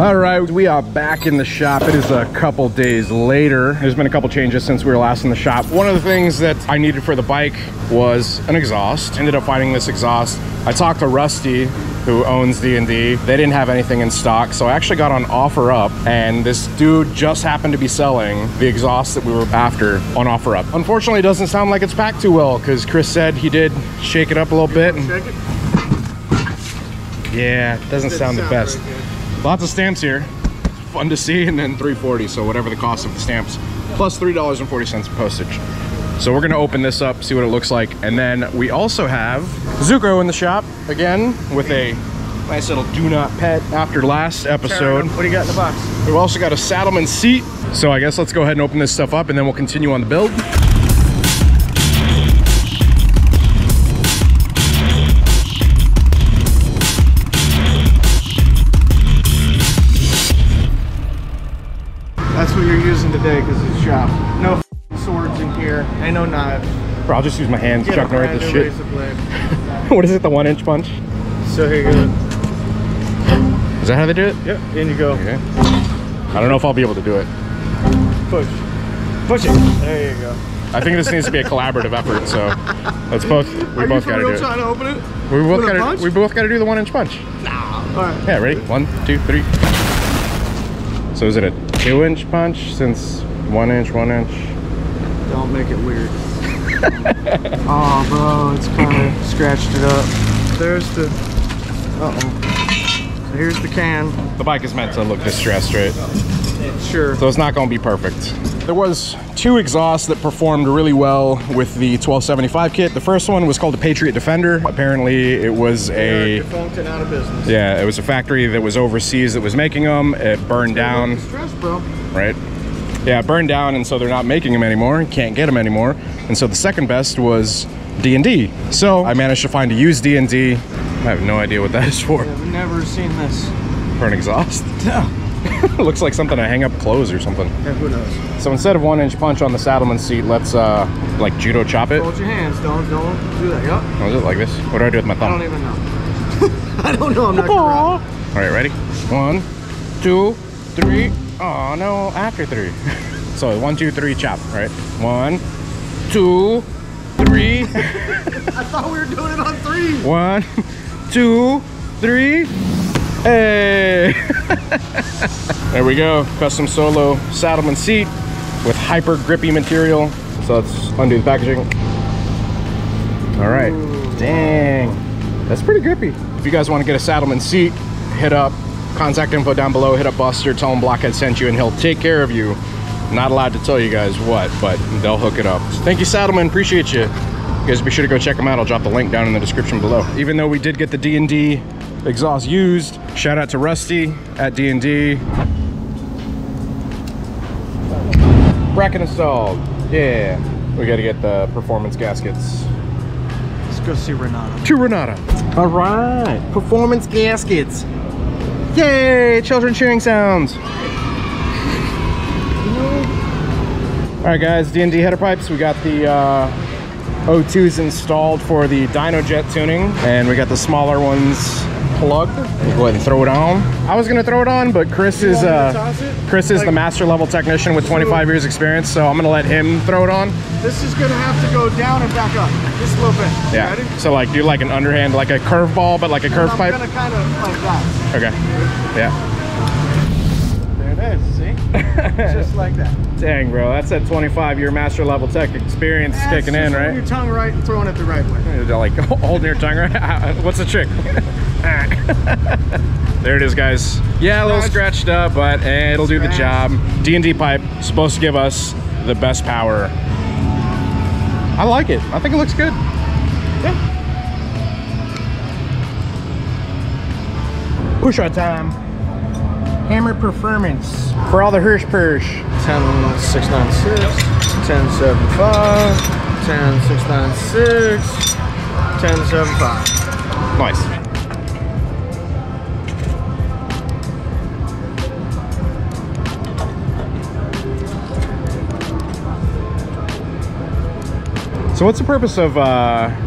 All right, we are back in the shop. It is a couple days later. There's been a couple changes since we were last in the shop. One of the things that I needed for the bike was an exhaust. Ended up finding this exhaust. I talked to Rusty, who owns D&D. They didn't have anything in stock, so I actually got on OfferUp, and this dude just happened to be selling the exhaust that we were after on OfferUp. Unfortunately, it doesn't sound like it's packed too well, because Chris said he did shake it up a little bit. And shake it? Yeah, it doesn't sound the best. Lots of stamps here. Fun to see, and then $3.40, so whatever the cost of the stamps, plus $3.40 postage. So we're gonna open this up, see what it looks like, and then we also have Zuko in the shop again with a nice little do not pet after last episode. What do you got in the box? We've also got a Saddleman seat. So I guess let's go ahead and open this stuff up, and then we'll continue on the build. That's what you're using today because it's shop. No swords in here. Ain't no knives. Bro, I'll just use my hands chucking right this shit. What is it, the 1-inch punch? So here you go. Is that how they do it? Yep, in you go. Okay. I don't know if I'll be able to do it. Push. Push it. There you go. I think this needs to be a collaborative effort, so let's both, we both gotta do it. Trying to open it? We both gotta do the 1-inch punch. Nah. Alright. Yeah, ready? 1, 2, 3. So is it a 2-inch punch since 1 inch, 1 inch? Don't make it weird. Oh, bro, it's kind of scratched it up. There's the. Uh-oh. So here's the can. The bike is meant to look distressed, right? Sure. So it's not going to be perfect. There was 2 exhausts that performed really well with the 1275 kit. The first one was called the Patriot Defender. Apparently it was a defunct and out of business. Yeah, it was a factory that was overseas that was making them. It burned down. Stress, bro. Right? Yeah, it burned down, and so they're not making them anymore. Can't get them anymore. And so the second best was D&D. So I managed to find a used D&D. I have no idea what that is for. I've never seen this. For an exhaust? No. Looks like something to hang up clothes or something. Yeah, who knows? So instead of 1-inch punch on the Saddleman seat, let's like judo chop it. Hold your hands, don't do that. Yep. Oh, is it like this? What do I do with my thumb? I don't even know. I don't know, I'm not gonna. All right, ready? 1, 2, 3. Oh no, after 3. So 1, 2, 3, chop, right? 1, 2, 3. I thought we were doing it on 3. 1, 2, 3. Hey! There we go. Custom Solo Saddleman seat with hyper grippy material. So let's undo the packaging. All right. Ooh. Dang. That's pretty grippy. If you guys want to get a Saddleman seat, hit up. Contact info down below. Hit up Buster. Tell him Blockhead sent you, and he'll take care of you. Not allowed to tell you guys what, but they'll hook it up. Thank you, Saddleman. Appreciate you. You guys be sure to go check them out. I'll drop the link down in the description below. Even though we did get the D&D exhaust used, shout out to Rusty at D&D. Bracket installed. Yeah. We got to get the performance gaskets. Let's go see Renata. To Renata. All right. Performance gaskets. Yay! Children cheering sounds. All right, guys. D&D header pipes. We got the O2s installed for the dyno jet tuning, and we got the smaller ones plugged. We'll go ahead and throw it on. I was gonna throw it on, but Chris is the master level technician with 25 years experience, so I'm gonna let him throw it on. This is gonna have to go down and back up just a little bit. Yeah. Ready? So like do like an underhand, like a curveball, but like a curve pipe. I'm gonna kind of like that. Okay. Yeah. There it is. See? Just like that. Dang, bro, that's that 25-year master level tech experience kicking in, right? Holding your tongue right and throwing it the right way. Like holding your tongue right. What's the trick? There it is, guys. Yeah, a little scratched up, but it'll do the job. D&D pipe supposed to give us the best power. I like it. I think it looks good. Yeah. Push on time. Hammer performance for all the Hirsch Persh. 10696, 1075, 10696, 1075. Nice. So what's the purpose of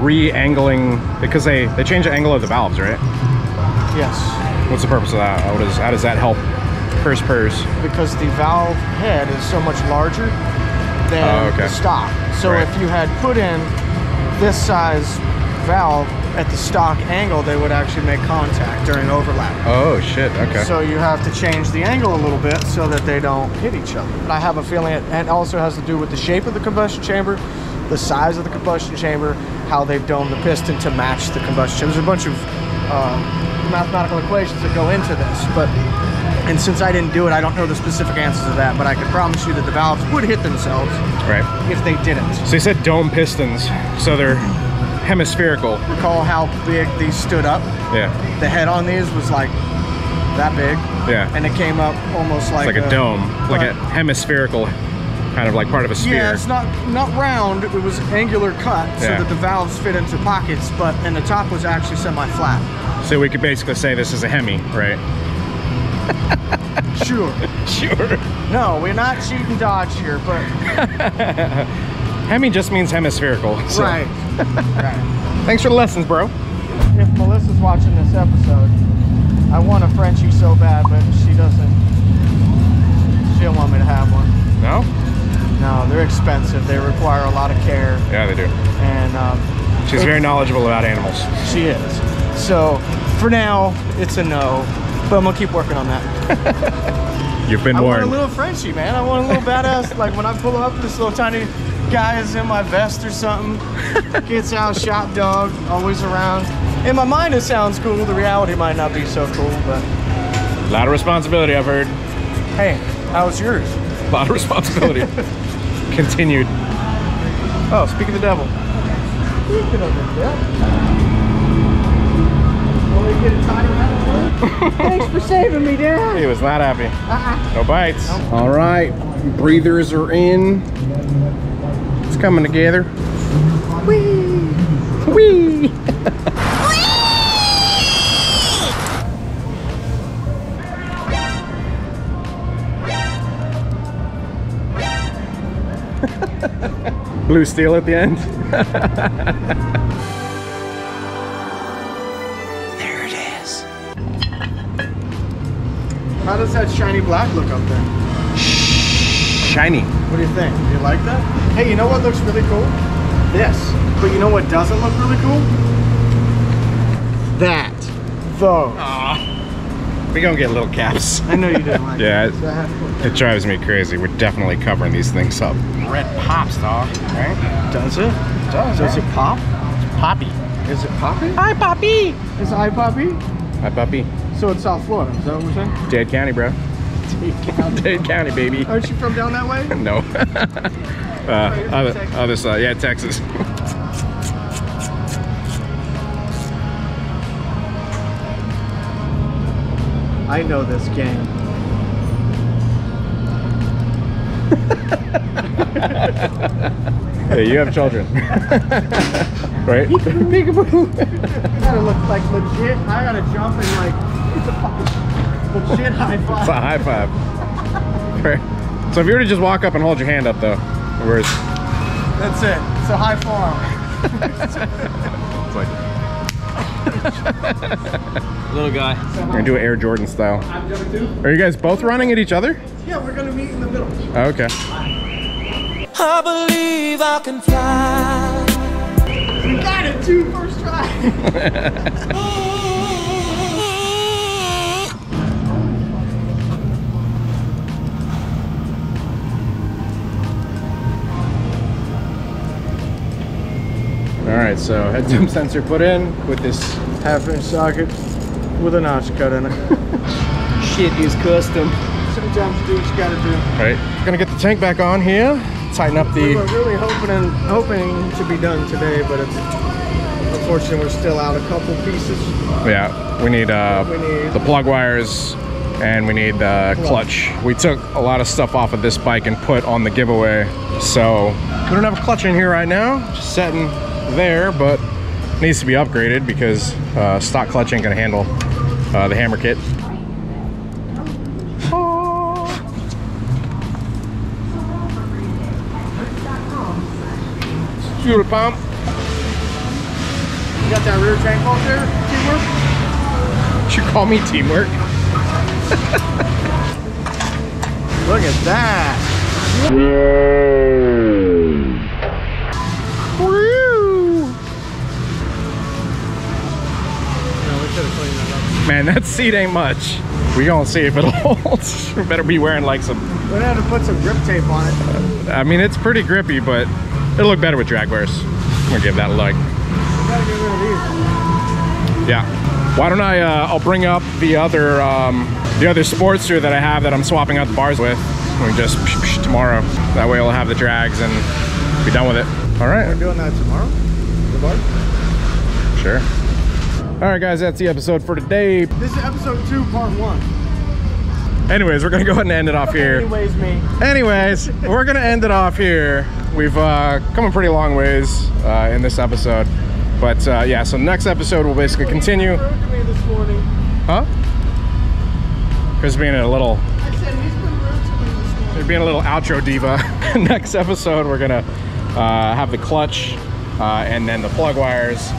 re-angling, because they change the angle of the valves, right? Yes. What's the purpose of that? How does that help purse? Because the valve head is so much larger than the stock. So if you had put in this size valve at the stock angle, they would actually make contact during overlap. Oh shit, okay. So you have to change the angle a little bit so that they don't hit each other. But I have a feeling it also has to do with the shape of the combustion chamber, the size of the combustion chamber, how they've domed the piston to match the combustion chamber. There's a bunch of mathematical equations that go into this, and since I didn't do it, I don't know the specific answers to that, but I can promise you that the valves would hit themselves if they didn't. So you said dome pistons, so they're hemispherical. Recall how big these stood up? Yeah. The head on these was like that big. Yeah. And it came up almost like a dome, like a hemispherical, kind of like part of a sphere. Yeah, it's not round, it was angular cut so that the valves fit into pockets, and the top was actually semi-flat. So we could basically say this is a Hemi, right? Sure. Sure. No, we're not cheating Dodge here, but... Hemi just means hemispherical. So. Right. Right. Thanks for the lessons, bro. If Melissa's watching this episode, I want a Frenchie so bad, but she don't want me to have one. No? No, they're expensive. They require a lot of care. Yeah, they do. And she's very knowledgeable about animals. She is. So for now, it's a no, but I'm gonna keep working on that. You've been warned. I want a little Frenchie, man. I want a little badass. Like when I pull up, this little tiny guy is in my vest or something. Gets out, shop dog, always around. In my mind, it sounds cool. The reality might not be so cool, but a lot of responsibility, I've heard. Hey, how's yours? A lot of responsibility. Continued. Oh, speak of the devil. Speaking of the devil. Thanks for saving me, Dad. He was not happy. No bites. All right, breathers are in. It's coming together. Whee! Whee! Blue steel at the end. There it is. How does that shiny black look up there? Shiny. What do you think? Do you like that? Hey, you know what looks really cool? This. But you know what doesn't look really cool? That. Those. Aww. We gonna get little caps. I know you didn't like it. Yeah, it drives me crazy. We're definitely covering these things up. Red pops, dog. Right? Does it? It does. Does it pop? It's Poppy. Is it Poppy? Hi, Poppy. Is it Hi, Poppy? Hi, Puppy. So it's South Florida. Is that what we're saying? Dade County, bro. Dade County. Dade County, baby. Aren't you from down that way? No. Other side. Yeah, Texas. I know this game. Hey, you have children. Right? Peekaboo. Gotta look like legit. I gotta jump and like legit high five. It's a high five. Right. So if you were to just walk up and hold your hand up though, where's that's it. It's a high farm. It's like little guy. we're gonna do it Air Jordan style. Are you guys both running at each other? Yeah, we're gonna meet in the middle. Oh, okay. I believe I can fly. We got it, too, first try. All right, so head zoom sensor put in with this half-inch socket with a notch cut in it. Shit is custom. Sometimes you do what you gotta do. All right, gonna get the tank back on here. Tighten up We the. were really hoping to be done today, but it's unfortunately we're still out a couple pieces. Yeah, we need the plug wires and we need the clutch. We took a lot of stuff off of this bike and put on the giveaway, so we don't have a clutch in here right now. Just setting there, but needs to be upgraded because stock clutch ain't gonna handle the hammer kit. Fuel pump. You got that rear tank bolt there? Keyword? You call me teamwork? Look at that. Man, that seat ain't much. We gonna see if it holds. We better be wearing like some... We're gonna have to put some grip tape on it. I mean, it's pretty grippy, but it'll look better with drag wears. I'm gonna give that a look. We gotta get rid of these. Yeah. Why don't I'll bring up the other Sportster that I have that I'm swapping out the bars with. We just tomorrow. That way I'll have the drags and be done with it. All right. We're doing that tomorrow? The bar? Sure. All right, guys, that's the episode for today. This is episode 2, part 1. Anyways, we're gonna go ahead and end it off here. Anyways, we're gonna end it off here. We've come a pretty long ways in this episode. But yeah, so next episode we'll basically continue. Huh? Chris being a little... I said he's been rude to me this morning. They're being a little outro diva. Next episode we're gonna have the clutch and then the plug wires.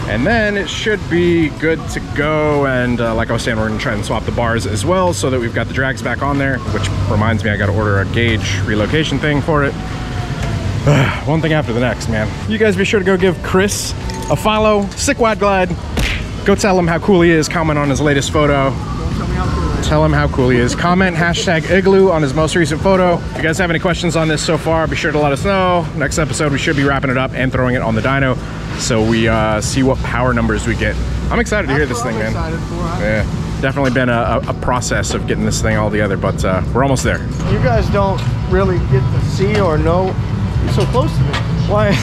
And then it should be good to go. And like I was saying, we're gonna try and swap the bars as well so that we've got the drags back on there, which reminds me I gotta order a gauge relocation thing for it. One thing after the next, man. You guys be sure to go give Chris a follow. Sick Wide Glide. Go tell him how cool he is. Comment on his latest photo. Tell him how cool he is. Comment hashtag Igloo on his most recent photo. If you guys have any questions on this so far, be sure to let us know. Next episode, we should be wrapping it up and throwing it on the dyno so we see what power numbers we get. I'm excited to hear this thing, man. Yeah, definitely been a process of getting this thing all together, but we're almost there. You guys don't really get to see or know. You're so close to me. Why?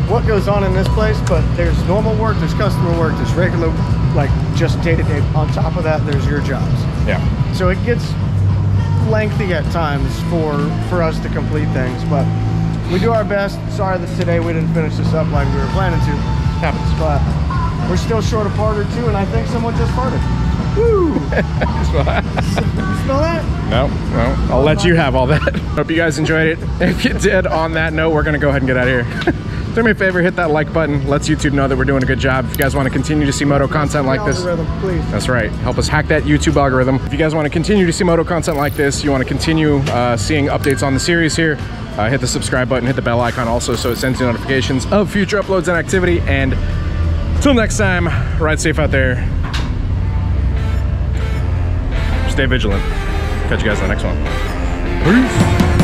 What goes on in this place? But there's normal work, there's customer work, there's regular, like just day-to-day. On top of that, there's your jobs. Yeah. So it gets lengthy at times for us to complete things, but we do our best. Sorry that today we didn't finish this up like we were planning to. Happens, but we're still short a part or two, and I think someone just farted. Woo! You smell that? No. I'll let you have all that. Hope you guys enjoyed it. If you did, on that note, we're gonna go ahead and get out of here. Do me a favor, hit that like button. Lets YouTube know that we're doing a good job. If you guys want to continue to see Moto content like this, please. That's right. Help us hack that YouTube algorithm. If you guys want to continue to see Moto content like this, you want to continue seeing updates on the series here, hit the subscribe button, hit the bell icon also so it sends you notifications of future uploads and activity. And until next time, ride safe out there. Stay vigilant. Catch you guys in the next one. Peace.